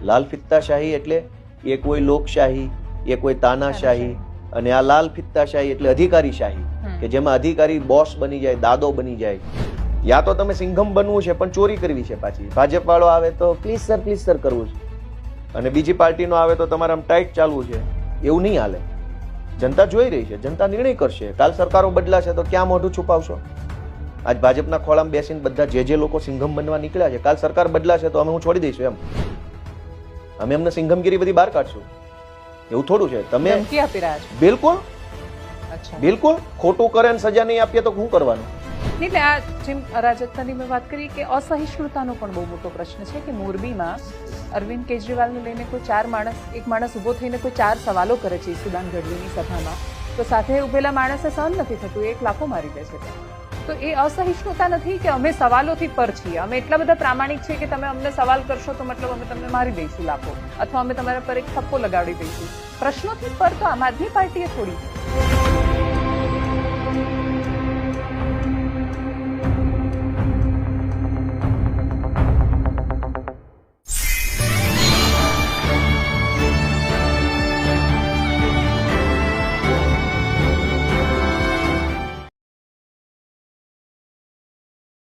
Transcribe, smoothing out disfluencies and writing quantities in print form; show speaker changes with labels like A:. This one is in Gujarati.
A: લાલ ફિત્તાશાહી એટલે એ કોઈ લોકશાહી, એ કોઈ તાનાશાહી, અને આ લાલ ફિત્તાશાહી એટલે અધિકારીશાહી, કે જેમાં અધિકારી બોસ બની જાય, દાદો બની જાય. યા તો તમે સિંઘમ બનવું છે પણ ચોરી કરવી છે પાછી. ભાજપ વાળો આવે તો પ્લીઝ સર કરવું છે, અને બીજી પાર્ટીનો આવે તો તમારે આમ ટાઈટ ચાલવું છે. એવું નહીં હાલે. જનતા જોઈ રહી છે, જનતા નિર્ણય કરશે. કાલ સરકારો બદલાશે તો ક્યાં મોઢું છુપાવશો? આજ ભાજપના ખોળામાં બેસીને બધા જે લોકો સિંઘમ બનવા નીકળ્યા છે, કાલ સરકાર બદલાશે તો અમે હું છોડી દઈશું એમ. અમે એમને સિંઘમગીરી બધી બહાર કાઢશું. એવું થોડું છે. તમે
B: ધમકી આપી રહ્યા છો?
A: બિલકુલ
B: અચ્છા,
A: બિલકુલ. ખોટું કરે ને સજા નહીં આપીએ તો શું કરવાનું?
B: એટલે આ જેમ અરાજકતાની મેં વાત કરી કે અસહિષ્ણુતાનો પણ બહુ મોટો પ્રશ્ન છે કે મોરબીમાં અરવિંદ કેજરીવાલને લઈને કોઈ એક માણસ ઊભો થઈને કોઈ 4 સવાલો કરે છે ઈસુદાન ગઢવીની સભામાં, તો સાથે ઉભેલા માણસને સહન નથી થતું, એક લાફો મારી દે છે. તો એ અસહિષ્ણુતા નથી કે અમે સવાલોથી પર છીએ, અમે એટલા બધા પ્રામાણિક છીએ કે તમે અમને સવાલ કરશો તો મતલબ અમે તમને મારી દઈશું લાફો, અથવા અમે તમારા પર એક થપ્પો લગાડી દઈશું. પ્રશ્નોથી પર તો આમ આદમી પાર્ટીએ થોડી